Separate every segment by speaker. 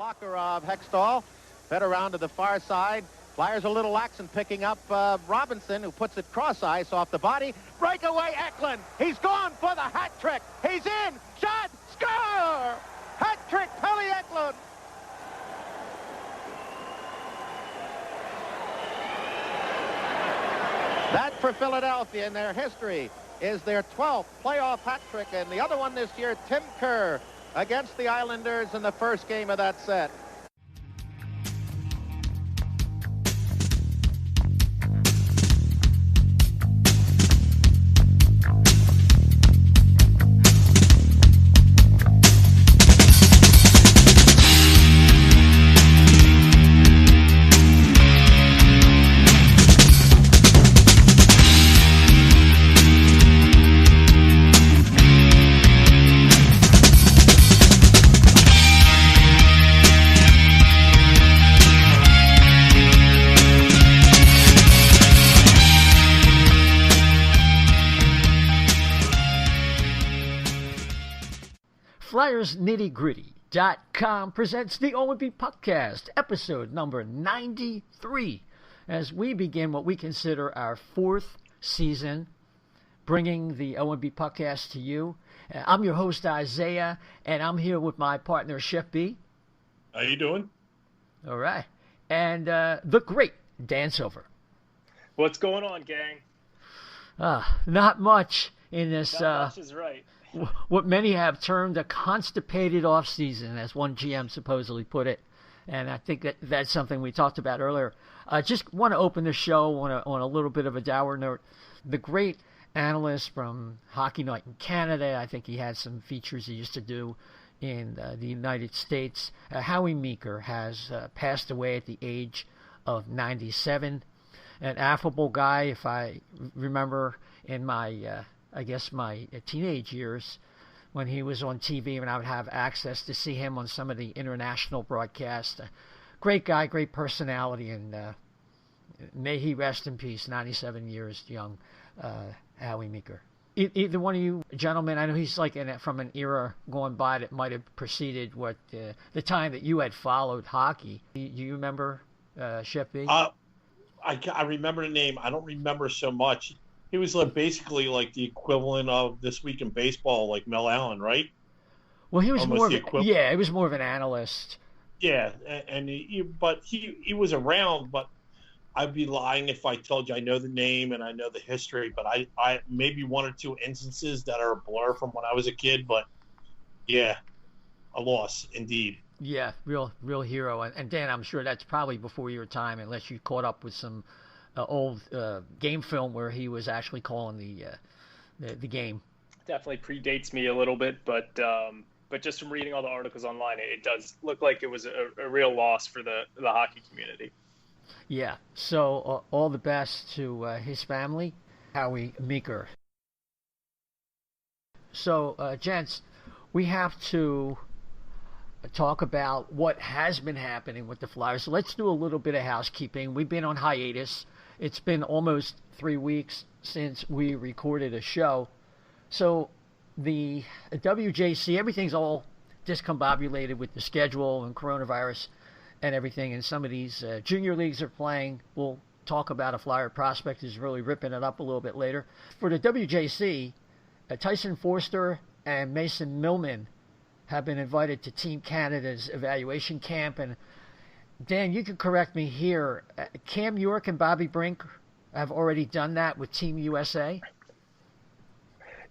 Speaker 1: blocker of Hextall. Fed around to the far side. Flyers a little lax in picking up Robinson, who puts it cross ice off the body. Breakaway Eklund. He's gone for the hat trick. He's in. Shot. Score. Hat trick, Pelle Eklund. That for Philadelphia in their history is their 12th playoff hat trick, and the other one this year, Tim Kerr against the Islanders in the first game of that set.
Speaker 2: FlyersNittyGritty.com presents the O&B Puckcast, episode number 93, as we begin what we consider our fourth season, bringing the O&B Puckcast to you. I'm your host, Isaiah, and I'm here with my partner, Chef B.
Speaker 3: How you doing?
Speaker 2: All right. And the great Dan Silver.
Speaker 4: What's going on, gang?
Speaker 2: Not much in this...
Speaker 4: Not much is right.
Speaker 2: What many have termed a constipated off-season, as one GM supposedly put it. And I think that's something we talked about earlier. I just want to open the show on a little bit of a dour note. The great analyst from Hockey Night in Canada, I think he had some features he used to do in the United States. Howie Meeker has passed away at the age of 97. An affable guy, if I remember in my... my teenage years when he was on TV and I would have access to see him on some of the international broadcasts. Great guy, great personality, and may he rest in peace, 97 years young, Howie Meeker. Either one of you gentlemen, I know he's like from an era going by that might have preceded what the time that you had followed hockey. Do you remember Chef B?
Speaker 3: I remember the name. I don't remember so much. He was basically like the equivalent of This Week in Baseball, like Mel Allen, right?
Speaker 2: Well, he was he was more of an analyst.
Speaker 3: Yeah, and but he was around, but I'd be lying if I told you I know the name and I know the history, but I maybe one or two instances that are a blur from when I was a kid, but yeah, a loss indeed.
Speaker 2: Yeah, real hero. And Dan, I'm sure that's probably before your time, unless you caught up with some old game film where he was actually calling the game.
Speaker 4: Definitely predates me a little bit, but just from reading all the articles online, it does look like it was a real loss for the hockey community.
Speaker 2: Yeah, so all the best to his family, Howie Meeker. So, gents, we have to talk about what has been happening with the Flyers. So let's do a little bit of housekeeping. We've been on hiatus. It's been almost 3 weeks since we recorded a show. So the WJC, everything's all discombobulated with the schedule and coronavirus and everything. And some of these junior leagues are playing. We'll talk about a Flyer prospect who's really ripping it up a little bit later. For the WJC, Tyson Forster and Mason Millman have been invited to Team Canada's evaluation camp. And Dan, you can correct me here. Cam York and Bobby Brink have already done that with Team USA?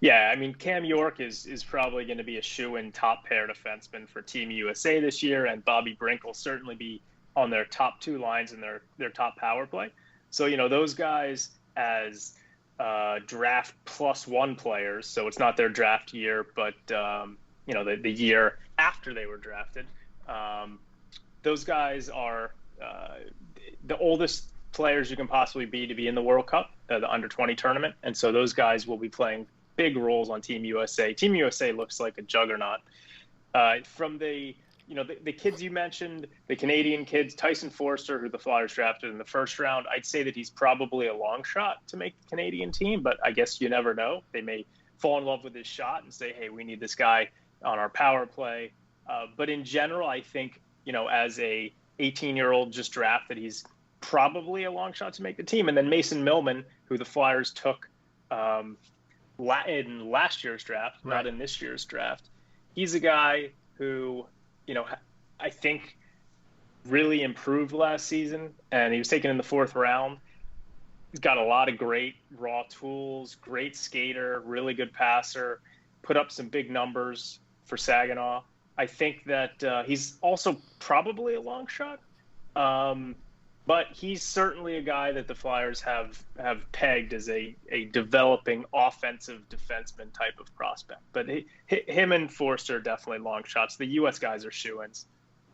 Speaker 4: Yeah, I mean, Cam York is probably going to be a shoo-in top pair defenseman for Team USA this year, and Bobby Brink will certainly be on their top two lines in their top power play. So, those guys as draft +1 players, so it's not their draft year, but, the year after they were drafted. Those guys are the oldest players you can possibly be to be in the World Cup, the under-20 tournament. And so those guys will be playing big roles on Team USA. Team USA looks like a juggernaut. From the kids you mentioned, the Canadian kids, Tyson Forster, who the Flyers drafted in the first round, I'd say that he's probably a long shot to make the Canadian team, but I guess you never know. They may fall in love with his shot and say, hey, we need this guy on our power play. But in general, I think as a 18-year-old just drafted, he's probably a long shot to make the team. And then Mason Millman, who the Flyers took in last year's draft,
Speaker 2: right,
Speaker 4: not in this year's draft. He's a guy who, I think really improved last season, and he was taken in the 4th round. He's got a lot of great raw tools, great skater, really good passer, put up some big numbers for Saginaw. I think that he's also probably a long shot, but he's certainly a guy that the Flyers have pegged as a developing offensive defenseman type of prospect. But him and Forster are definitely long shots. The U.S. guys are shoo-ins.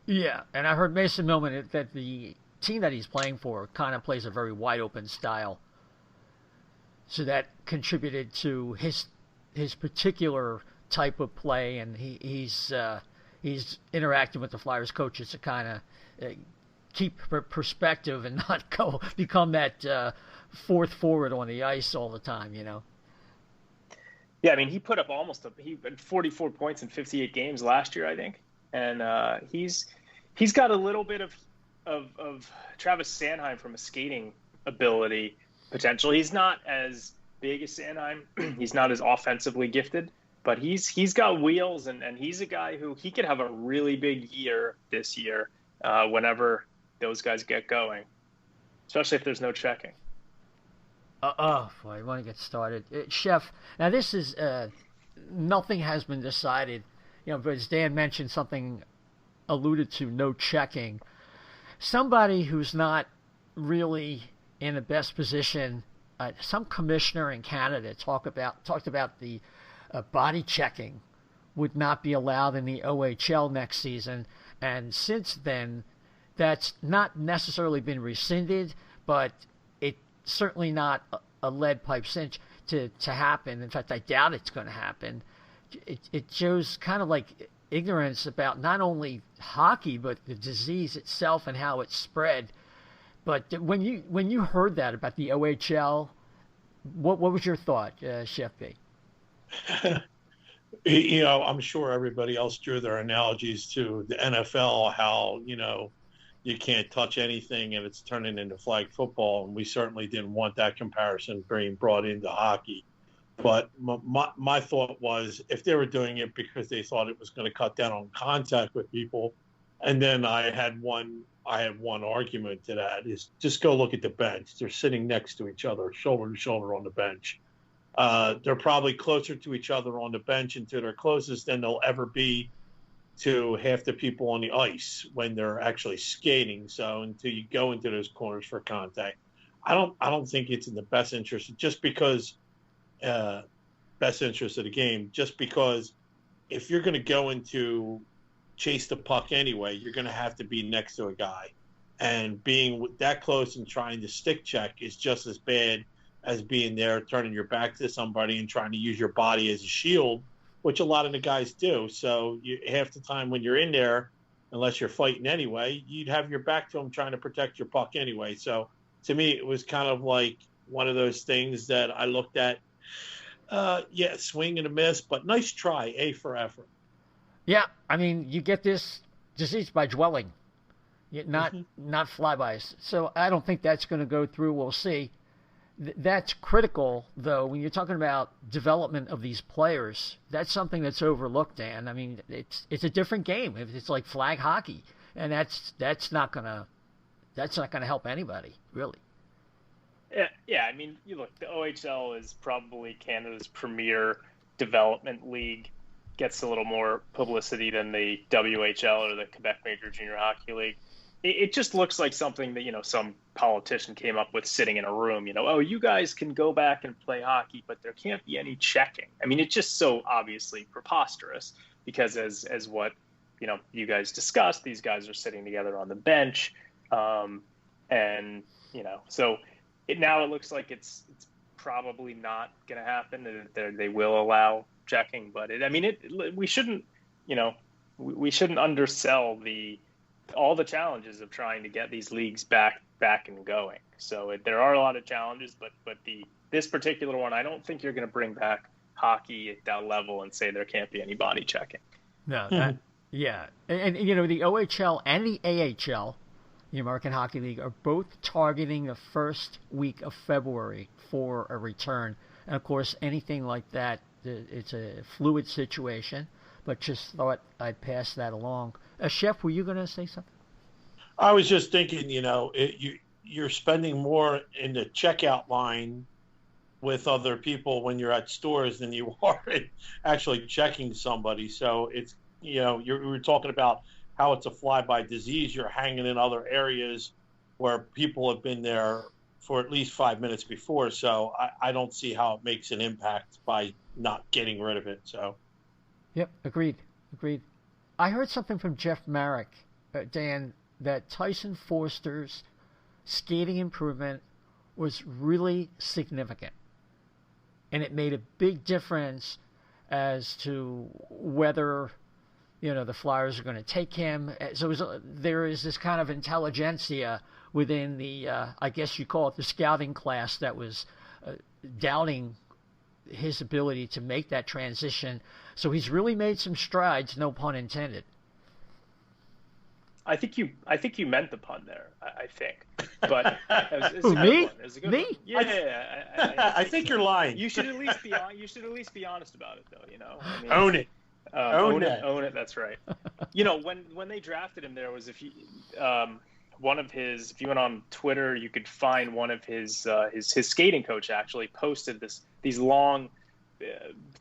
Speaker 2: Yeah, and I heard Mason Millman that the team that he's playing for kind of plays a very wide open style, so that contributed to his particular type of play, and he's interacting with the Flyers coaches to kind of keep perspective and not become that fourth forward on the ice all the time.
Speaker 4: Yeah, I mean, he put up he had 44 points in 58 games last year, I think, and he's got a little bit of Travis Sanheim from a skating ability potential. He's not as big as Sanheim. He's not as offensively gifted, but he's got wheels, and he's a guy who he could have a really big year this year whenever those guys get going, especially if there's no checking.
Speaker 2: Boy, I want to get started. Chef, now this is, nothing has been decided, but as Dan mentioned, something alluded to no checking. Somebody who's not really in the best position, some commissioner in Canada talked about the body checking would not be allowed in the OHL next season, and since then, that's not necessarily been rescinded, but it's certainly not a lead pipe cinch to happen. In fact, I doubt it's going to happen. It shows kind of like ignorance about not only hockey, but the disease itself and how it's spread. But when you heard that about the OHL, what was your thought, Chef B?
Speaker 3: I'm sure everybody else drew their analogies to the NFL, how, you can't touch anything and it's turning into flag football. And we certainly didn't want that comparison being brought into hockey. But my thought was, if they were doing it because they thought it was going to cut down on contact with people, and then I had one argument to that, is just go look at the bench. They're sitting next to each other, shoulder to shoulder on the bench. They're probably closer to each other on the bench and to their closest than they'll ever be to half the people on the ice when they're actually skating. So until you go into those corners for contact, I don't think it's in the best interest, just because best interest of the game, just because if you're going to go into chase the puck anyway, you're going to have to be next to a guy, and being that close and trying to stick check is just as bad as being there, turning your back to somebody and trying to use your body as a shield, which a lot of the guys do. So half the time when you're in there, unless you're fighting anyway, you'd have your back to them trying to protect your puck anyway. So to me, it was kind of like one of those things that I looked at, swing and a miss, but nice try, A for effort.
Speaker 2: Yeah, I mean, you get this disease by dwelling, not flybys. So I don't think that's going to go through. We'll see. That's critical, though, when you're talking about development of these players. That's something that's overlooked, Dan. I mean, it's a different game. It's like flag hockey, and that's not gonna help anybody, really.
Speaker 4: Yeah. I mean, you look, the OHL is probably Canada's premier development league. Gets a little more publicity than the WHL or the Quebec Major Junior Hockey League. It just looks like something that, some politician came up with sitting in a room, you guys can go back and play hockey, but there can't be any checking. I mean, it's just so obviously preposterous, because as what, you guys discussed, these guys are sitting together on the bench. So now it looks like it's probably not going to happen. They will allow checking, but we shouldn't undersell all the challenges of trying to get these leagues back and going. So there are a lot of challenges, but this particular one, I don't think you're going to bring back hockey at that level and say there can't be any body checking.
Speaker 2: No, Yeah, and you know, the OHL and the AHL, the American Hockey League, are both targeting the first week of February for a return. And of course, anything like that, it's a fluid situation. But just thought I'd pass that along. Chef, were you going to say something?
Speaker 3: I was just thinking, you're spending more in the checkout line with other people when you're at stores than you are in actually checking somebody. So it's, we were talking about how it's a fly-by disease. You're hanging in other areas where people have been there for at least 5 minutes before. So I don't see how it makes an impact by not getting rid of it. So.
Speaker 2: Yep, agreed. I heard something from Jeff Marek, Dan, that Tyson Forster's skating improvement was really significant. And it made a big difference as to whether, the Flyers are going to take him. So there is this kind of intelligentsia within the, I guess you call it the scouting class, that was doubting his ability to make that transition. So he's really made some strides, no pun intended.
Speaker 4: I think you meant the pun there. I think, but it was
Speaker 2: Who,
Speaker 4: a good
Speaker 2: me?
Speaker 4: one. It was a good
Speaker 2: Me?
Speaker 4: one. Yeah.
Speaker 3: I think you're lying.
Speaker 4: You should at least be honest about it, though. I mean,
Speaker 3: Own it.
Speaker 4: Own it. That's right. When they drafted him, there was one of his. If you went on Twitter, you could find one of his skating coach actually posted these long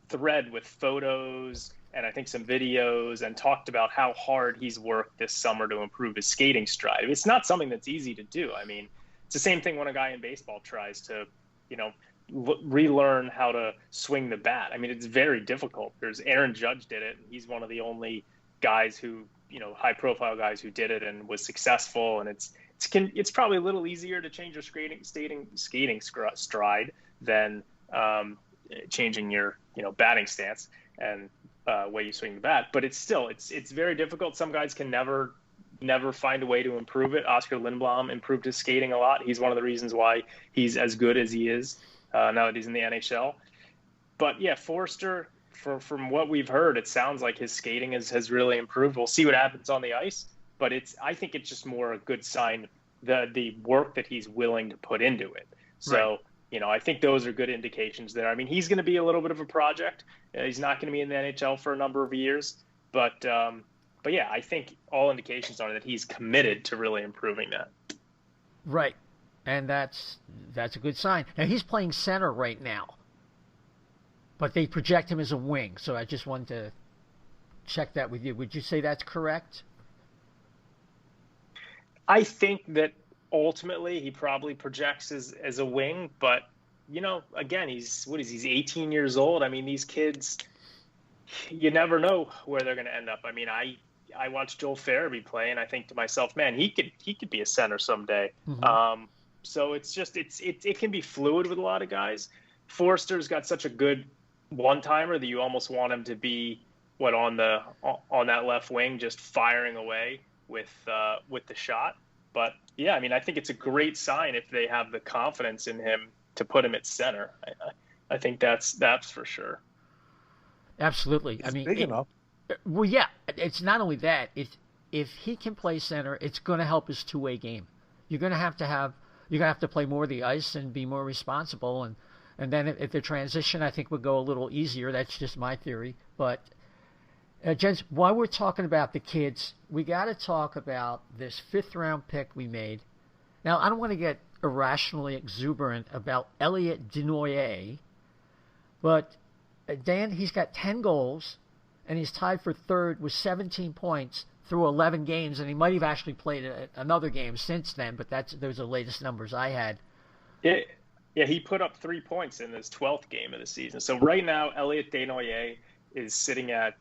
Speaker 4: thread with photos and I think some videos, and talked about how hard he's worked this summer to improve his skating stride. It's not something that's easy to do. I mean, it's the same thing when a guy in baseball tries to, relearn how to swing the bat. I mean, it's very difficult. There's Aaron Judge did it. And he's one of the only guys who, high profile guys who did it and was successful. And it's probably a little easier to change your skating stride than changing your, batting stance and way you swing the bat. But it's very difficult. Some guys can never find a way to improve it. Oskar Lindblom improved his skating a lot. He's one of the reasons why he's as good as he is now that he's in the NHL. But yeah, Forster, from what we've heard, it sounds like his skating has really improved. We'll see what happens on the ice, but I think it's just more a good sign, the work that he's willing to put into it. So, right. I think those are good indications there. I mean, he's going to be a little bit of a project. He's not going to be in the NHL for a number of years, but yeah, I think all indications are that he's committed to really improving that.
Speaker 2: Right. And that's a good sign. Now, he's playing center right now, but they project him as a wing. So I just wanted to check that with you. Would you say that's correct?
Speaker 4: I think that ultimately he probably projects as a wing, but again, he's 18 years old. I mean, these kids, you never know where they're going to end up. I mean, I watched Joel Farabee play, and I think to myself, man, he could be a center someday. Mm-hmm. So it can be fluid with a lot of guys. Forster's got such a good one-timer that you almost want him to be on that left wing, just firing away with the shot. But yeah, I mean, I think it's a great sign if they have the confidence in him to put him at center. I think that's for sure.
Speaker 2: Absolutely.
Speaker 3: He's big enough.
Speaker 2: Well, yeah. It's not only that. If he can play center, it's going to help his two-way game. You're going to have to play more of the ice and be more responsible, and then if the transition, I think, would go a little easier. That's just my theory. But gents, while we're talking about the kids, we got to talk about this 5th-round pick we made. Now, I don't want to get irrationally exuberant about Elliot DeNoyer, but Dan, he's got 10 goals, and he's tied for 3rd with 17 points through 11 games, and he might have actually played another game since then, but those are the latest numbers I had.
Speaker 4: Yeah, he put up 3 points in his 12th game of the season. So right now, Elliot DeNoyer is sitting at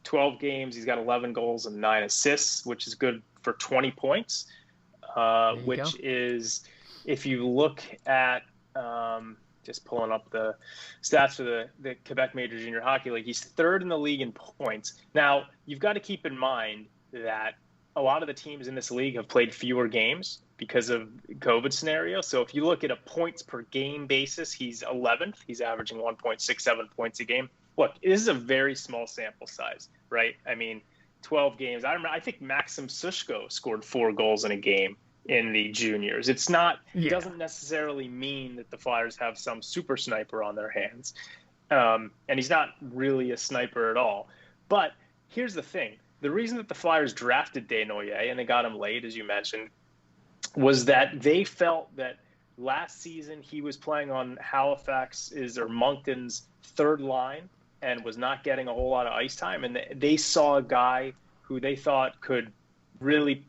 Speaker 4: 12 games. He's got 11 goals and 9 assists, which is good for 20 points, which is, if you look at just pulling up the stats for the Quebec Major Junior Hockey League, he's 3rd in the league in points. Now, you've got to keep in mind that a lot of the teams in this league have played fewer games because of COVID scenario. So if you look at a points per game basis, he's 11th. He's averaging 1.67 points a game. Look, this is a very small sample size, right? I mean, 12 games. I think Maxim Sushko scored 4 goals in a game in the juniors. It's not, doesn't necessarily mean that the Flyers have some super sniper on their hands. And he's not really a sniper at all. But here's the thing. The reason that the Flyers drafted DeNoyer, and they got him late, as you mentioned, was that they felt that last season he was playing on Halifax's or Moncton's third line and was not getting a whole lot of ice time. And they saw a guy who they thought could really,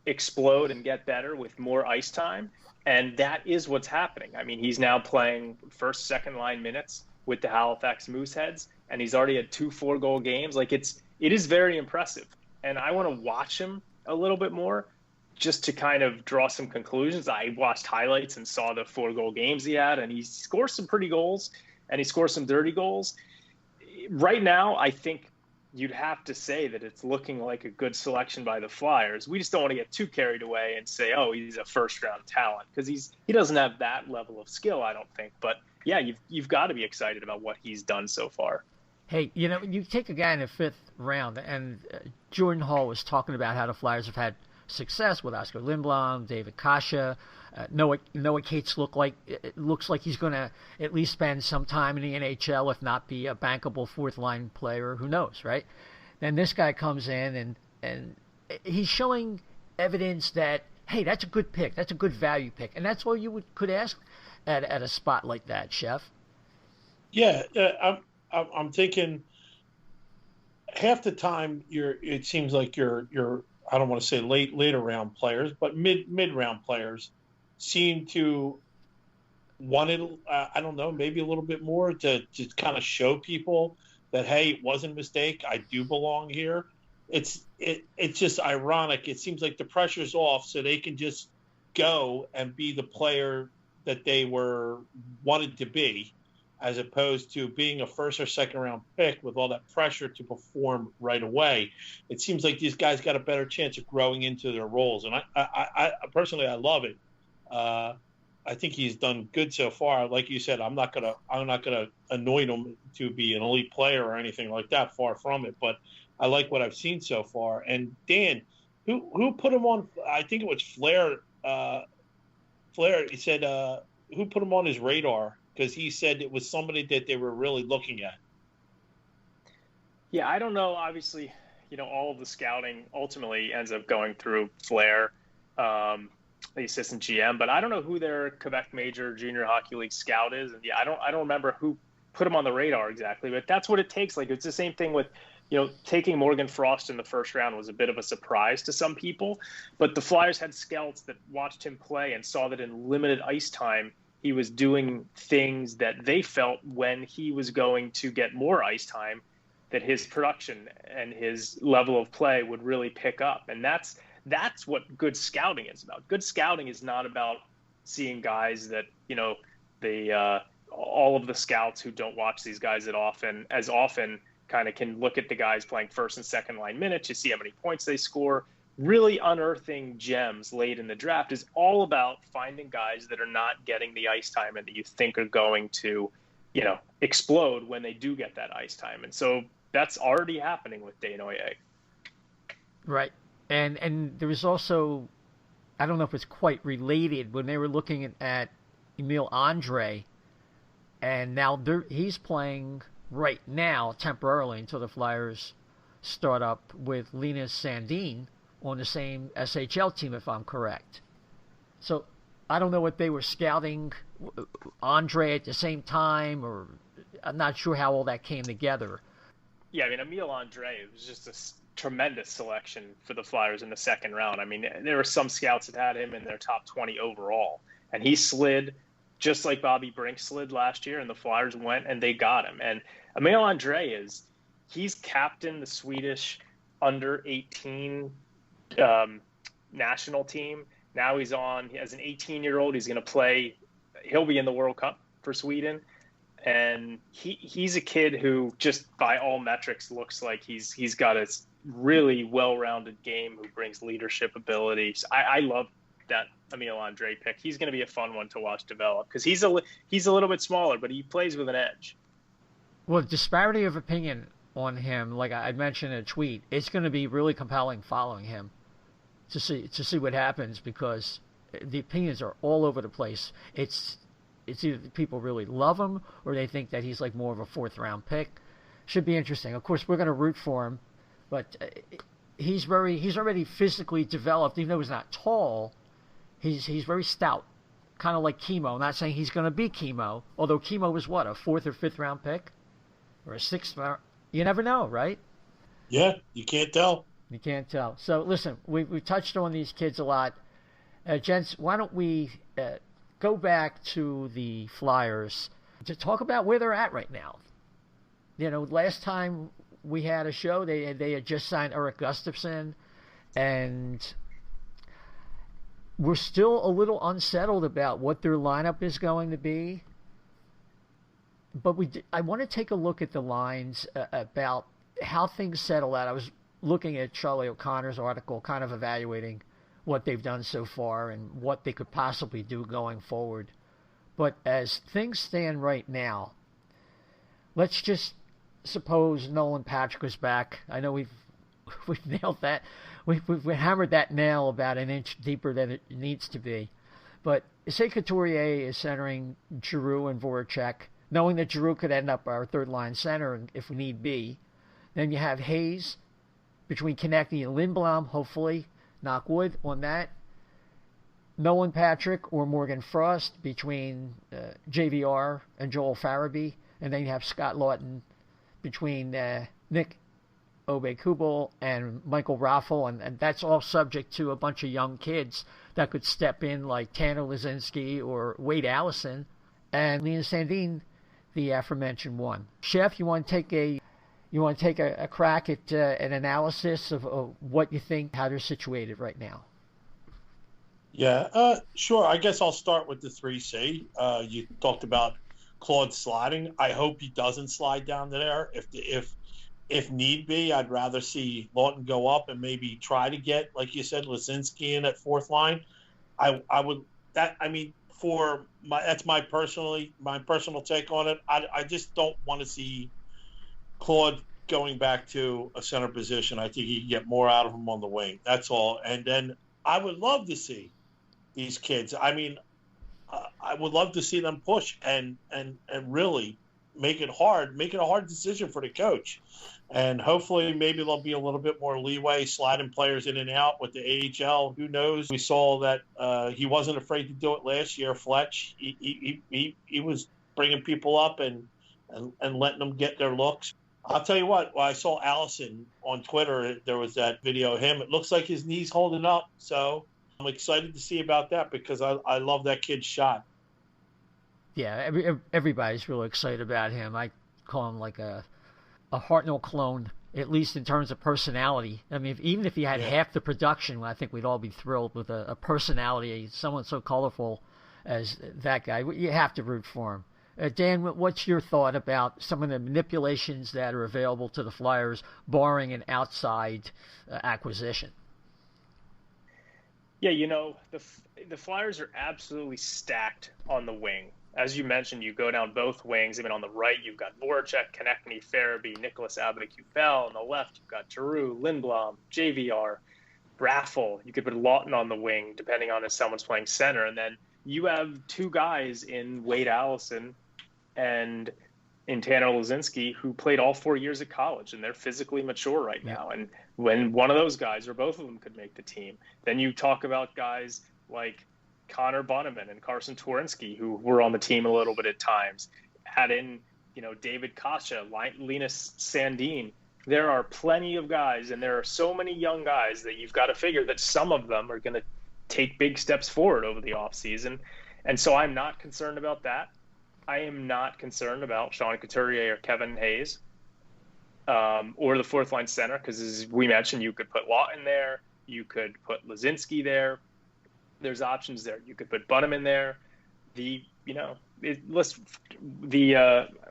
Speaker 4: explode and get better with more ice time. And that is what's happening. I mean, he's now playing first, second line minutes with the Halifax Mooseheads, and he's already had 2 4-goal games. Like, it is very impressive. And I want to watch him a little bit more just to kind of draw some conclusions. I watched highlights and saw the 4-goal games he had, and he scores some pretty goals, and he scores some dirty goals. Right now, I think you'd have to say that it's looking like a good selection by the Flyers. We just don't want to get too carried away and say, oh, he's a first-round talent, because he doesn't have that level of skill, I don't think. But, yeah, you've got to be excited about what he's done so far.
Speaker 2: Hey, you take a guy in the 5th round, and Jordan Holl was talking about how the Flyers have had success with Oskar Lindblom, David Kasha. Noah Cates looks like he's going to at least spend some time in the NHL, if not be a bankable 4th-line player. Who knows, right? Then this guy comes in, and he's showing evidence that, hey, that's a good pick. That's a good value pick. And that's all you could ask at a spot like that, Chef.
Speaker 3: Yeah, I'm thinking half the time it seems like you're I don't want to say later round players, but mid round players seem to want it. I don't know, maybe a little bit more to kind of show people that, hey, it wasn't a mistake. I do belong here. It's just ironic. It seems like the pressure's off, so they can just go and be the player that they wanted to be, as opposed to being a 1st or 2nd round pick with all that pressure to perform right away. It seems like these guys got a better chance of growing into their roles. And I personally, I love it. I think he's done good so far. Like you said, I'm not gonna anoint him to be an elite player or anything like that. Far from it. But I like what I've seen so far. And Dan, who put him on? I think it was Flair. Flair, he said, who put him on his radar? Because he said it was somebody that they were really looking at.
Speaker 4: Yeah, I don't know. Obviously, all of the scouting ultimately ends up going through Flair, the assistant GM. But I don't know who their Quebec Major Junior Hockey League scout is. And yeah, I don't remember who put him on the radar exactly. But that's what it takes. Like, it's the same thing with, taking Morgan Frost in the 1st round was a bit of a surprise to some people. But the Flyers had scouts that watched him play and saw that in limited ice time, he was doing things that they felt when he was going to get more ice time, that his production and his level of play would really pick up. And that's what good scouting is about. Good scouting is not about seeing guys that, all of the scouts who don't watch these guys as often kind of can look at the guys playing 1st and 2nd line minutes. You see how many points they score. Really unearthing gems late in the draft is all about finding guys that are not getting the ice time and that you think are going to, explode when they do get that ice time. And so that's already happening with DeNoyer.
Speaker 2: Right. And there was also, I don't know if it's quite related, when they were looking at Emil Andre, and now he's playing right now temporarily until the Flyers start up with Linus Sandin on the same SHL team, if I'm correct. So I don't know what they were scouting Andre at the same time, or I'm not sure how all that came together.
Speaker 4: Yeah, I mean, Emil Andre was just a tremendous selection for the Flyers in the 2nd round. I mean, there were some scouts that had him in their top 20 overall, and he slid just like Bobby Brink slid last year, and the Flyers went and they got him. And Emil Andre he's captain the Swedish under 18 national team. Now he's on as an 18-year-old. He's going to play. He'll be in the World Cup for Sweden, and he's a kid who just by all metrics looks like he's got a really well-rounded game who brings leadership abilities. I love that Emil Andre pick. He's going to be a fun one to watch develop because he's a little bit smaller, but he plays with an edge.
Speaker 2: Well, disparity of opinion on him, like I mentioned in a tweet, it's going to be really compelling following him to see what happens, because the opinions are all over the place. It's either people really love him or they think that he's like more of a 4th-round pick. Should be interesting. Of course, we're going to root for him, but he's already physically developed. Even though he's not tall, he's very stout, kind of like Chemo. I'm not saying he's going to be Chemo, although Chemo was what, a 4th or 5th-round pick, or a 6th round. You never know, right?
Speaker 3: Yeah, you can't tell.
Speaker 2: You can't tell. So listen, we've touched on these kids a lot. Gents, why don't we go back to the Flyers to talk about where they're at right now. You know, last time we had a show, they had just signed Eric Gustafsson, and we're still a little unsettled about what their lineup is going to be. But I want to take a look at the lines about how things settle out. I was looking at Charlie O'Connor's article, kind of evaluating what they've done so far and what they could possibly do going forward. But as things stand right now, let's just suppose Nolan Patrick was back. I know we've nailed that. We've hammered that nail about an inch deeper than it needs to be. But say Couturier is centering Giroux and Voracek, knowing that Giroux could end up our third-line center if need be. Then you have Hayes between Konecny and Lindblom, hopefully, knock wood on that. Nolan Patrick or Morgan Frost between JVR and Joel Farabee. And then you have Scott Lawton between Nick Aube-Kubel and Michael Raffel. And that's all subject to a bunch of young kids that could step in, like Tanner Lazinski or Wade Allison. And Linus Sandin, the aforementioned one. Chef, you want to take a crack at an analysis of what you think, how they're situated right now?
Speaker 3: Yeah, sure. I guess I'll start with the 3C. You talked about Claude sliding. I hope he doesn't slide down there. If need be, I'd rather see Lawton go up and maybe try to get, like you said, Lazinski in at 4th line. That's my personal take on it. I just don't want to see Claude going back to a center position. I think he can get more out of him on the wing. That's all. And then I would love to see these kids. I mean, I would love to see them push and really make it hard, make it a hard decision for the coach. And hopefully maybe there'll be a little bit more leeway sliding players in and out with the AHL. Who knows? We saw that he wasn't afraid to do it last year. Fletch, he was bringing people up and letting them get their looks. I'll tell you what, when I saw Allison on Twitter, there was that video of him. It looks like his knee's holding up. So I'm excited to see about that because I love that kid's shot.
Speaker 2: Yeah, everybody's really excited about him. I call him like a Hartnell clone, at least in terms of personality. I mean, even if he had half the production, I think we'd all be thrilled with a personality, someone so colorful as that guy. You have to root for him. Dan, what's your thought about some of the manipulations that are available to the Flyers, barring an outside acquisition?
Speaker 4: Yeah, you know, the Flyers are absolutely stacked on the wing. As you mentioned, you go down both wings. I mean, on the right, you've got Voracek, Konecny, Farabee, Nicholas Aube-Kubel. On the left, you've got Giroux, Lindblom, JVR, Raffel. You could put Lawton on the wing, depending on if someone's playing center. And then you have two guys in Wade Allison and in Tanner Lazinski who played all 4 years of college, and they're physically mature right now. And when one of those guys or both of them could make the team, then you talk about guys like Connor Bunneman and Carson Twarynski, who were on the team a little bit at times. Add in, David Kasha, Linus Sandin. There are plenty of guys, and there are so many young guys that you've got to figure that some of them are going to take big steps forward over the offseason. And so I'm not concerned about that. I am not concerned about Sean Couturier or Kevin Hayes or the 4th line center, because as we mentioned, you could put Lawton there. You could put Lazinski there. There's options there. You could put Bunneman there.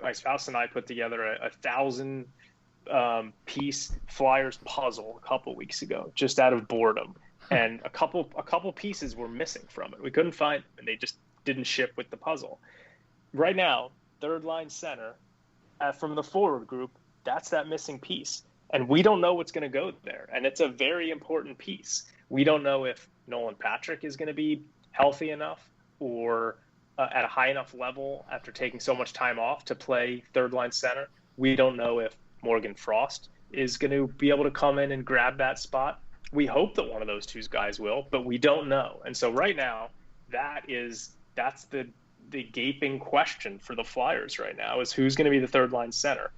Speaker 4: My spouse and I put together a 1,000 piece Flyers puzzle a couple weeks ago, just out of boredom. And a couple pieces were missing from it. We couldn't find them, and they just didn't ship with the puzzle. Right now, third line center from the forward group, that's that missing piece. And we don't know what's going to go there. And it's a very important piece. We don't know if Nolan Patrick is going to be healthy enough or at a high enough level after taking so much time off to play third line center. We don't know if Morgan Frost is going to be able to come in and grab that spot. We hope that one of those two guys will, but we don't know. And so right now, that's the gaping question for the Flyers right now, is who's going to be the third line center.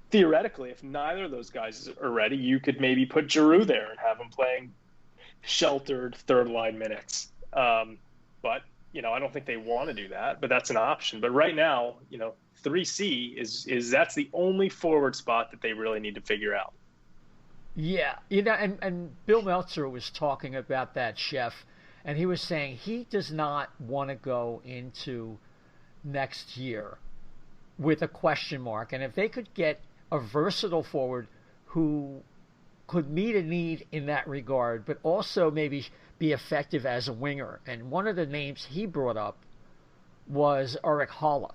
Speaker 4: Theoretically, if neither of those guys are ready, you could maybe put Giroux there and have him playing sheltered third line minutes. But, I don't think they want to do that, but that's an option. But right now, 3C is that's the only forward spot that they really need to figure out.
Speaker 2: Yeah, and Bill Meltzer was talking about that, Chef, and he was saying he does not want to go into next year with a question mark. And if they could get a versatile forward who could meet a need in that regard, but also maybe be effective as a winger. And one of the names he brought up was Erik Haula.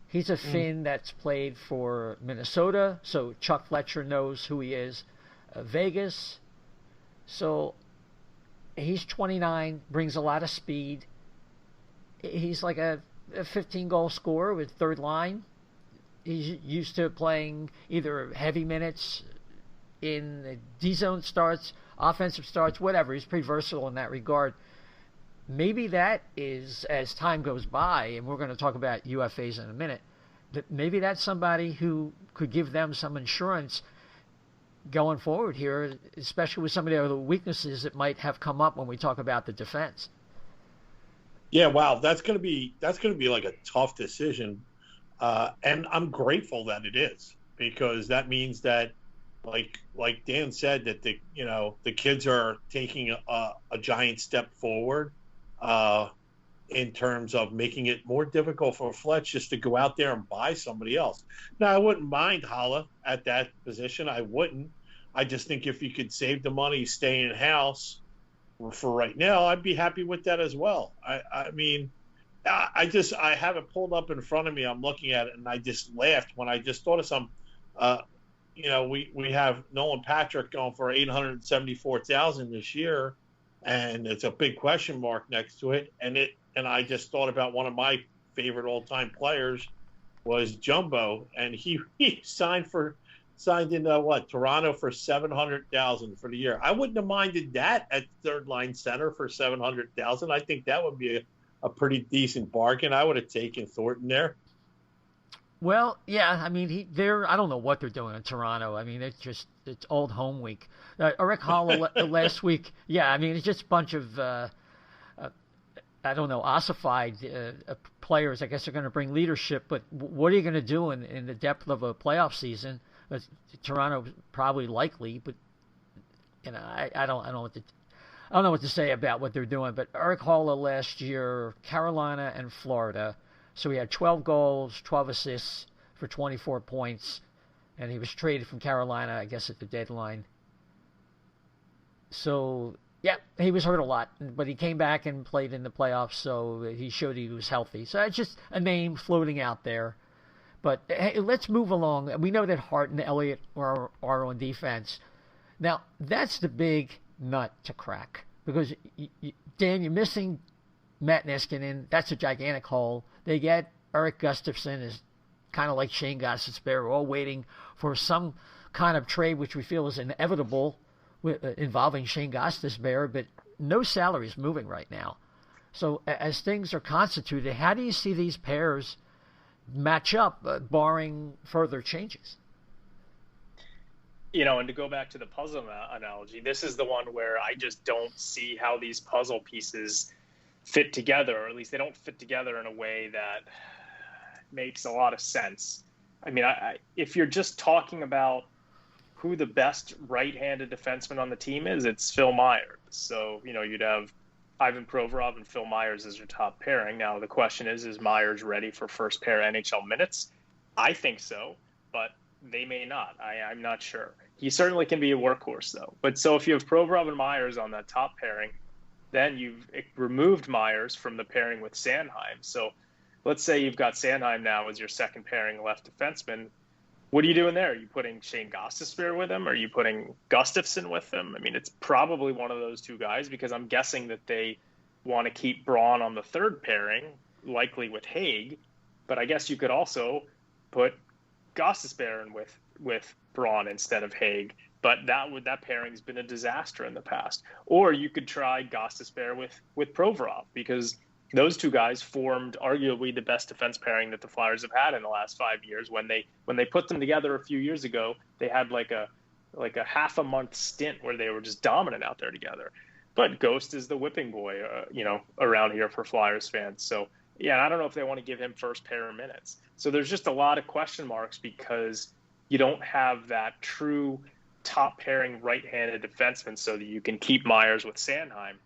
Speaker 2: He's a Finn that's played for Minnesota, so Chuck Fletcher knows who he is. Vegas, so he's 29, brings a lot of speed. He's like a 15-goal scorer with third line. He's used to playing either heavy minutes in D-zone starts, offensive starts, whatever. He's pretty versatile in that regard. Maybe that is, as time goes by, and we're going to talk about UFAs in a minute, that maybe that's somebody who could give them some insurance going forward here, especially with some of the other weaknesses that might have come up when we talk about the defense.
Speaker 3: Yeah, wow, that's going to be like a tough decision, and I'm grateful that it is, because that means that, like Dan said, that the kids are taking a giant step forward in terms of making it more difficult for Fletch just to go out there and buy somebody else. Now, I wouldn't mind Haula at that position. I wouldn't. I just think if you could save the money staying in house for right now, I'd be happy with that as well. I mean, I have it pulled up in front of me. I'm looking at it, and I just laughed when I just thought of some. We have Nolan Patrick going for $874,000 this year, and it's a big question mark next to it. And I just thought about one of my favorite all-time players was Jumbo, and he signed in Toronto for $700,000 for the year. I wouldn't have minded that at third line center for $700,000. I think that would be a pretty decent bargain. I would have taken Thornton there.
Speaker 2: Well, yeah, I mean, I don't know what they're doing in Toronto. I mean, it's old home week. Erik Haula last week, yeah, I mean, it's just a bunch of, I don't know, ossified players. I guess they're going to bring leadership, but what are you going to do in the depth of a playoff season? Toronto probably likely, but I don't know what to say about what they're doing. But Erik Haula last year, Carolina and Florida. So he had 12 goals, 12 assists for 24 points, and he was traded from Carolina, I guess, at the deadline. So, yeah, he was hurt a lot, but he came back and played in the playoffs, so he showed he was healthy. So it's just a name floating out there. But hey, let's move along. We know that Hart and Elliot are on defense. Now, that's the big nut to crack, because, Dan, you're missing Matt Niskanen. That's a gigantic hole. They get Erik Gustafsson, is kind of like Shane Gostisbehere. We're all waiting for some kind of trade, which we feel is inevitable involving Shane Gostisbehere, but no salaries moving right now. So as things are constituted, how do you see these pairs match up, barring further changes?
Speaker 4: And to go back to the puzzle analogy, this is the one where I just don't see how these puzzle pieces fit together, or at least they don't fit together in a way that makes a lot of sense. I mean, if you're just talking about who the best right-handed defenseman on the team is, it's Phil Myers. So, you'd have Ivan Provorov and Phil Myers as your top pairing. Now, the question is Myers ready for first pair NHL minutes? I think so, but they may not. I'm not sure. He certainly can be a workhorse, though. But so if you have Provorov and Myers on that top pairing, then you've removed Myers from the pairing with Sanheim. So let's say you've got Sanheim now as your second pairing left defenseman. What are you doing there? Are you putting Shane Gostisbehere with him? Are you putting Gustafsson with him? I mean, it's probably one of those two guys, because I'm guessing that they want to keep Braun on the third pairing, likely with Haig. But I guess you could also put Gostisbehere in with Braun instead of Haig. But that pairing's been a disaster in the past. Or you could try Gostisbehere with Provorov, because those two guys formed arguably the best defense pairing that the Flyers have had in the last 5 years. When they put them together a few years ago, they had like a half a month stint where they were just dominant out there together. But Ghost is the whipping boy, around here for Flyers fans. So yeah, I don't know if they want to give him first pair of minutes. So there's just a lot of question marks, because you don't have that true top pairing right-handed defenseman so that you can keep Myers with Sanheim.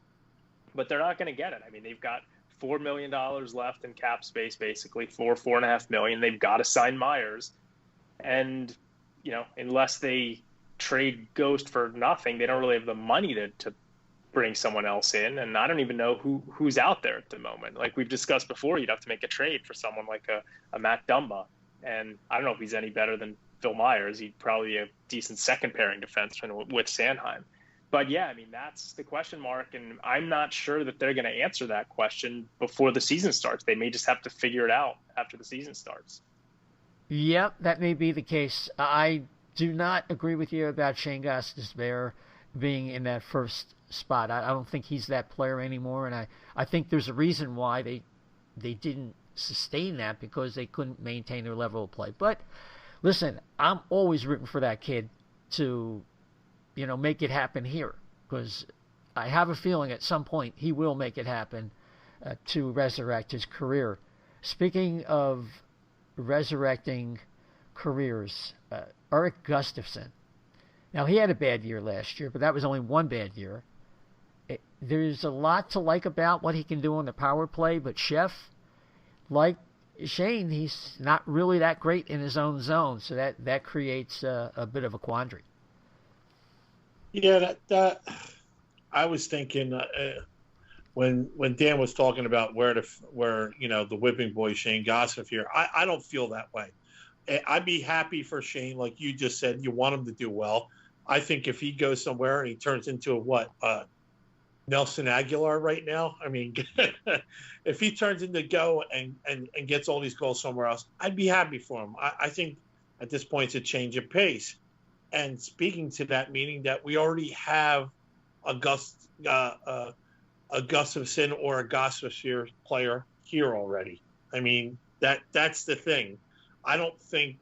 Speaker 4: But they're not going to get it. I mean, they've got $4 million left in cap space, basically $4.5 million. They've got to sign Myers, and unless they trade Ghost for nothing, they don't really have the money to bring someone else in. And I don't even know who's out there at the moment. Like we've discussed before, you'd have to make a trade for someone like a Matt Dumba, and I don't know if he's any better than Phil Myers. He'd probably be a decent second pairing defenseman with Sanheim. But yeah, I mean, that's the question mark, and I'm not sure that they're going to answer that question before the season starts. They may just have to figure it out after the season starts.
Speaker 2: Yep, that may be the case. I do not agree with you about Shane Gostisbehere being in that first spot. I don't think he's that player anymore, and I think there's a reason why they didn't sustain that, because they couldn't maintain their level of play. But listen, I'm always rooting for that kid to make it happen here, because I have a feeling at some point he will make it happen to resurrect his career. Speaking of resurrecting careers, Erik Gustafsson. Now, he had a bad year last year, but that was only one bad year. There's a lot to like about what he can do on the power play, but Chef, like Shane, he's not really that great in his own zone, so that creates a bit of a quandary.
Speaker 3: Yeah, that I was thinking when Dan was talking about where the whipping boy Shane Gossif here. I don't feel that way. I'd be happy for Shane, like you just said. You want him to do well. I think if he goes somewhere and he turns into Nelson Aguilar right now, I mean, if he turns into go and gets all these goals somewhere else, I'd be happy for him. I think at this point it's a change of pace. And speaking to that, meaning that we already have a Gustafsson or a Gostisbehere player here already. I mean, that's the thing. I don't think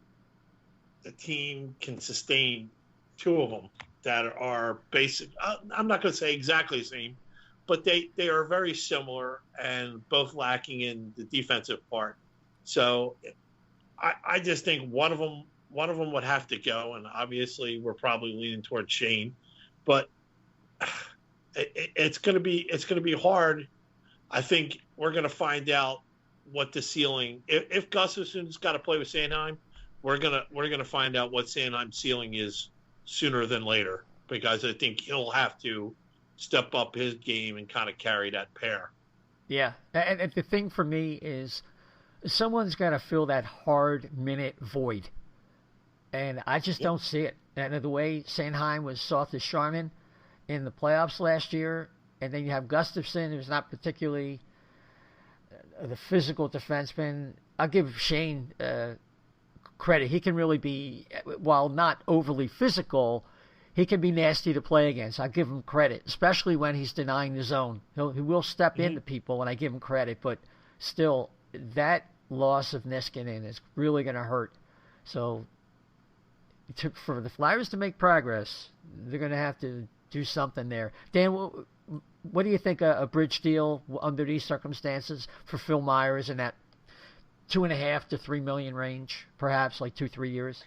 Speaker 3: the team can sustain two of them that are basic. I'm not going to say exactly the same, but they are very similar and both lacking in the defensive part. So I just think one of them would have to go, and obviously we're probably leaning towards Shane, but it's going to be hard. I think we're going to find out what the ceiling. If Gustafsson's got to play with Sanheim, we're gonna find out what Sanheim's ceiling is sooner than later, because I think he'll have to step up his game and kind of carry that pair.
Speaker 2: Yeah, and the thing for me is someone's got to fill that hard minute void. And I just don't see it. And the way Sanheim was soft as Charmin in the playoffs last year, and then you have Gustafsson, who's not particularly the physical defenseman. I'll give Shane credit. He can really be, while not overly physical, he can be nasty to play against. I'll give him credit, especially when he's denying the zone. He will step into people, and I give him credit. But still, that loss of Niskanen is really going to hurt. So for the Flyers to make progress, they're going to have to do something there. Dan, what do you think a bridge deal under these circumstances for Phil Myers in that $2.5 to $3 million range, perhaps like 2-3 years?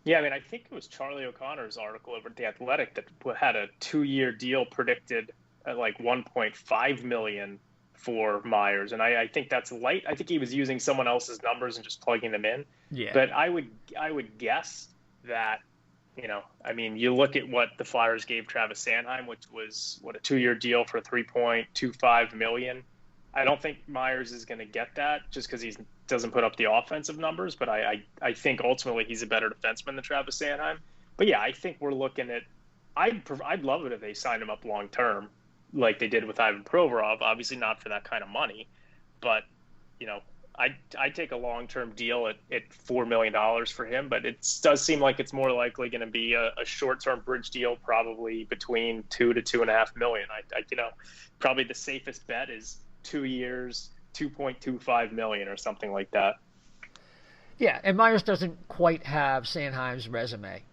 Speaker 4: Yeah, I mean, I think it was Charlie O'Connor's article over at The Athletic that had a 2-year deal predicted at like $1.5 million for Myers, and I think that's light. I think he was using someone else's numbers and just plugging them in.
Speaker 2: Yeah.
Speaker 4: But I would guess that, I mean, you look at what the Flyers gave Travis Sanheim, which was a 2-year deal for $3.25 million. I don't think Myers is going to get that just because he doesn't put up the offensive numbers, but I think ultimately he's a better defenseman than Travis Sanheim. But yeah, I think we're looking at I'd love it if they signed him up long term like they did with Ivan Provorov, obviously not for that kind of money, but I'd take a long-term deal at $4 million for him, but it does seem like it's more likely going to be a short-term bridge deal, probably between $2 to $2.5 million. Probably the safest bet is 2 years, $2.25 million or something like that.
Speaker 2: Yeah, and Myers doesn't quite have Sanheim's resume,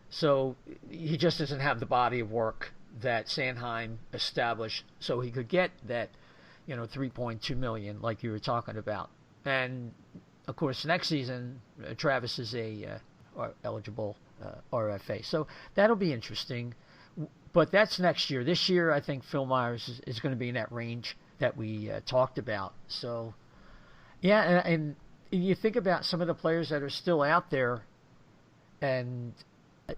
Speaker 2: so he just doesn't have the body of work that Sanheim established, so he could get that, $3.2 million like you were talking about. And of course, next season, Travis is a eligible RFA, so that'll be interesting. But that's next year. This year, I think Phil Myers is going to be in that range that we talked about. So, yeah, and you think about some of the players that are still out there, and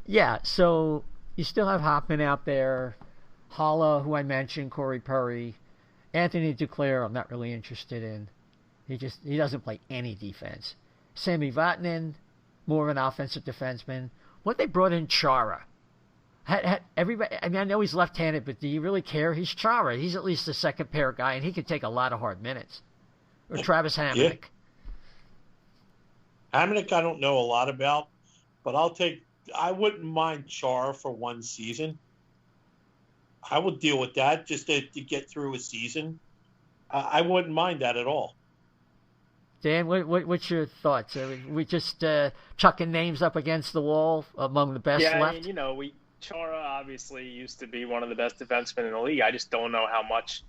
Speaker 2: yeah, so you still have Hoffman out there, Holla, who I mentioned, Corey Perry, Anthony Duclair. I'm not really interested in. He doesn't play any defense. Sami Vatanen, more of an offensive defenseman. What they brought in Chara. Everybody, I know he's left-handed, but do you really care? He's Chara. He's at least a second pair guy, and he can take a lot of hard minutes. Or Travis Hamonic.
Speaker 3: Yeah. Hamonic I don't know a lot about, but I wouldn't mind Chara for one season. I would deal with that just to get through a season. I wouldn't mind that at all.
Speaker 2: Dan, what's your thoughts? We just chucking names up against the wall among the best left?
Speaker 4: Yeah, I mean, Chara obviously used to be one of the best defensemen in the league. I just don't know how much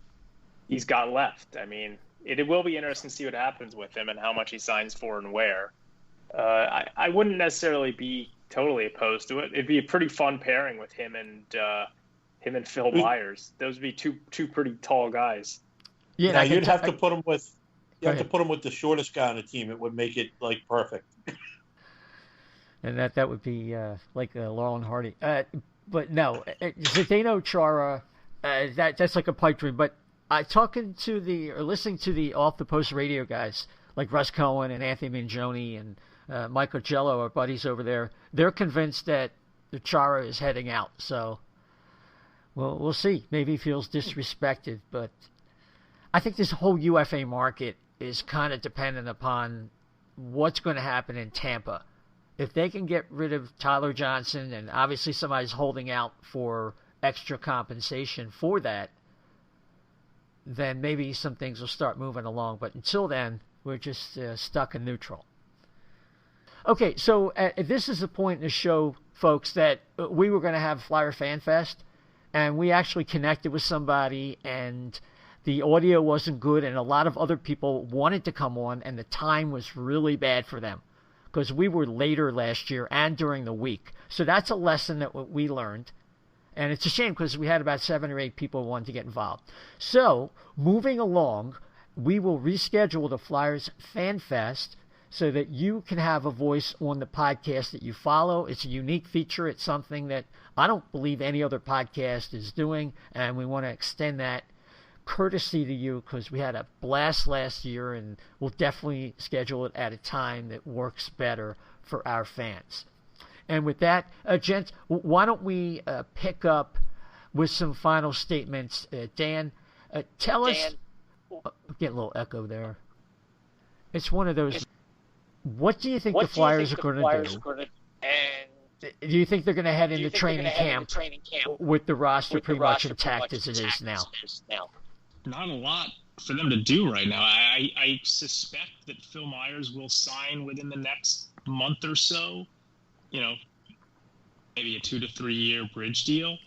Speaker 4: he's got left. I mean, it will be interesting to see what happens with him and how much he signs for and where. I wouldn't necessarily be totally opposed to it. It'd be a pretty fun pairing with him and Phil Myers. Those would be two pretty tall guys.
Speaker 3: Yeah, now, you'd have to put him with. You have to put him with the shortest guy on the team. It would make it perfect.
Speaker 2: And that would be like Laurel and Hardy. But no, Zdeno Chara, that's like a pipe dream. But listening to the Off the Post radio guys like Russ Cohen and Anthony Mingione and Mike Ogello, our buddies over there, they're convinced that the Chara is heading out. So, well, we'll see. Maybe he feels disrespected, but I think this whole UFA market is kind of dependent upon what's going to happen in Tampa. If they can get rid of Tyler Johnson, and obviously somebody's holding out for extra compensation for that, then maybe some things will start moving along. But until then, we're just stuck in neutral. Okay, so this is the point in the show, folks, that we were going to have Flyer Fan Fest, and we actually connected with somebody, and the audio wasn't good, and a lot of other people wanted to come on, and the time was really bad for them because we were later last year and during the week. So that's a lesson that we learned, and it's a shame because we had about 7 or 8 people who wanted to get involved. So moving along, we will reschedule the Flyers Fan Fest so that you can have a voice on the podcast that you follow. It's a unique feature. It's something that I don't believe any other podcast is doing, and we want to extend that courtesy to you because we had a blast last year, and we'll definitely schedule it at a time that works better for our fans. And with that, gents, why don't we pick up with some final statements. Dan, tell us. Get a little echo there. It's one of those. What do you think the Flyers are going to do? Do you think they're going to head into training camp with the roster pretty much intact as it is now?
Speaker 5: Not a lot for them to do right now. I suspect that Phil Myers will sign within the next month or so. Maybe a 2 to 3 year bridge deal.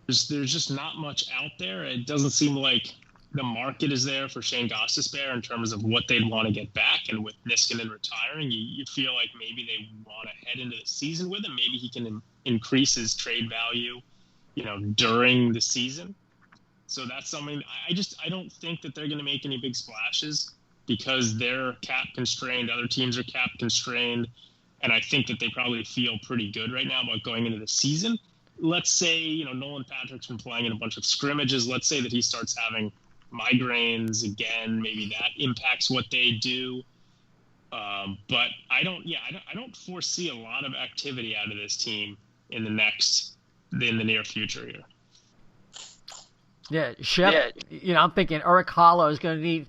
Speaker 5: There's just not much out there. It doesn't seem like the market is there for Shane Gostisbehere in terms of what they'd want to get back. And with Niskanen retiring, you feel like maybe they want to head into the season with him. Maybe he can increase his trade value, during the season. So that's something I don't think that they're going to make any big splashes because they're cap constrained. Other teams are cap constrained. And I think that they probably feel pretty good right now about going into the season. Let's say, Nolan Patrick's been playing in a bunch of scrimmages. Let's say that he starts having migraines again. Maybe that impacts what they do. But I don't foresee a lot of activity out of this team in the near future here.
Speaker 2: Yeah, Chef. Yeah. I'm thinking Eric Holla is going to need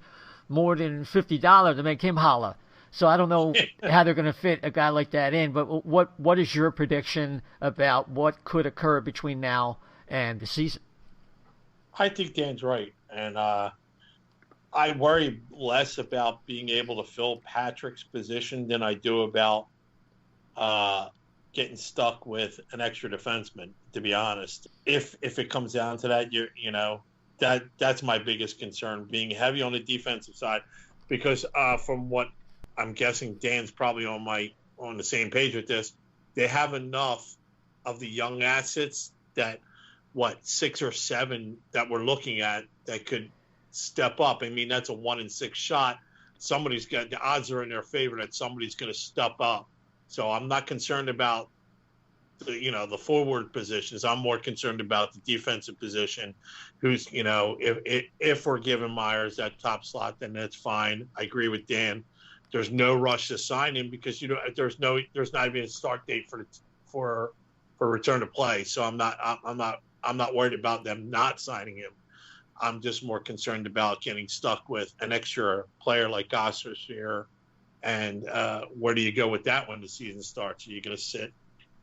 Speaker 2: more than $50 to make him holla. So I don't know how they're going to fit a guy like that in. But what is your prediction about what could occur between now and the season?
Speaker 3: I think Dan's right, and I worry less about being able to fill Patrick's position than I do about getting stuck with an extra defenseman, to be honest. If it comes down to that, that's my biggest concern, being heavy on the defensive side, because from what I'm guessing, Dan's probably on the same page with this. They have enough of the young assets that 6 or 7 that we're looking at that could step up. I mean, that's a 1 in 6 shot. The odds are in their favor that somebody's going to step up. So I'm not concerned about the forward positions. I'm more concerned about the defensive position. Who's if we're giving Myers that top slot, then that's fine. I agree with Dan. There's no rush to sign him because there's not even a start date for return to play. So I'm not worried about them not signing him. I'm just more concerned about getting stuck with an extra player like Oskar here. And where do you go with that when the season starts? Are you going to sit?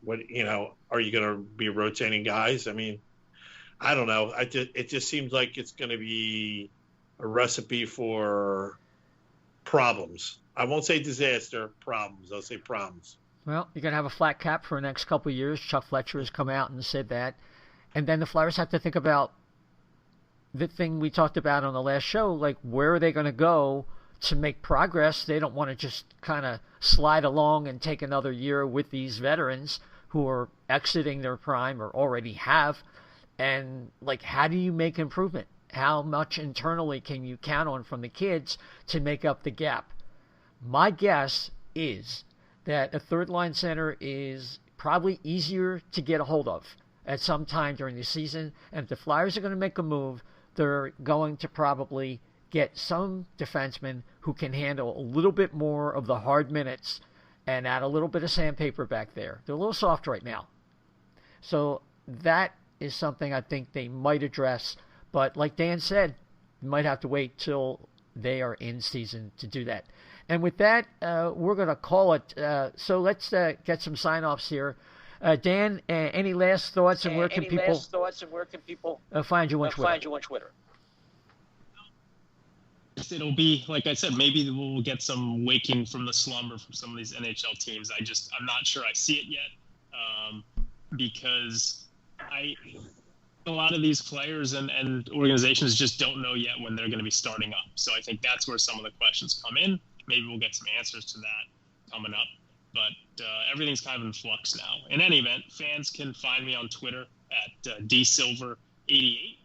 Speaker 3: Are you going to be rotating guys? I mean, I don't know. It just seems like it's going to be a recipe for problems. I won't say disaster, problems. I'll say problems.
Speaker 2: Well, you're going to have a flat cap for the next couple of years. Chuck Fletcher has come out and said that. And then the Flyers have to think about the thing we talked about on the last show, like where are they going to go to make progress? They don't want to just kind of slide along and take another year with these veterans who are exiting their prime or already have. And, how do you make improvement? How much internally can you count on from the kids to make up the gap? My guess is that a third-line center is probably easier to get a hold of at some time during the season. And if the Flyers are going to make a move, they're going to probably get some defensemen who can handle a little bit more of the hard minutes and add a little bit of sandpaper back there. They're a little soft right now. So that is something I think they might address. But like Dan said, you might have to wait till they are in season to do that. And with that, we're going to call it. So let's get some sign-offs here. Dan, any last thoughts, and where can people find you on Twitter?
Speaker 5: It'll be, like I said, maybe we'll get some waking from the slumber from some of these NHL teams. I'm not sure I see it yet, because a lot of these players and organizations just don't know yet when they're going to be starting up. So I think that's where some of the questions come in. Maybe we'll get some answers to that coming up. But everything's kind of in flux now. In any event, fans can find me on Twitter at dsilver88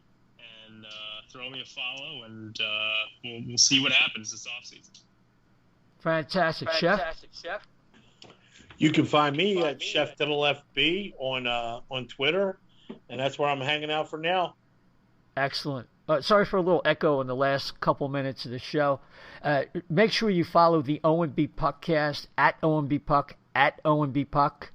Speaker 5: and throw me a follow, and we'll see what happens this offseason.
Speaker 2: Fantastic, Chef.
Speaker 3: You can find me at ChefDiddleFB on Twitter, and that's where I'm hanging out for now.
Speaker 2: Excellent. Sorry for a little echo in the last couple minutes of the show. Make sure you follow the O&B Puckcast at O&B Puck at O&B Puck.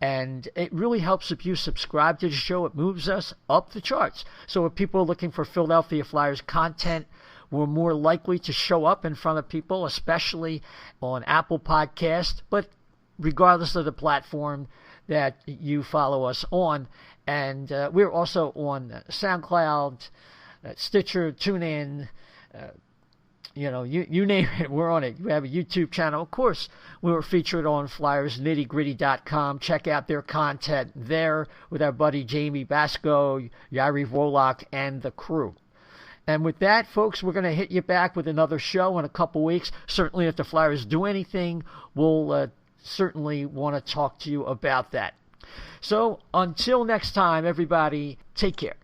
Speaker 2: And it really helps if you subscribe to the show. It moves us up the charts. So if people are looking for Philadelphia Flyers content, we're more likely to show up in front of people, especially on Apple Podcast, but regardless of the platform that you follow us on. And we're also on SoundCloud, Stitcher, TuneIn, you name it, we're on it. We have a YouTube channel. Of course, we were featured on FlyersNittyGritty.com. Check out their content there with our buddy Jamie Basco, Yari Volok, and the crew. And with that, folks, we're going to hit you back with another show in a couple weeks. Certainly, if the Flyers do anything, we'll certainly want to talk to you about that. So, until next time, everybody, take care.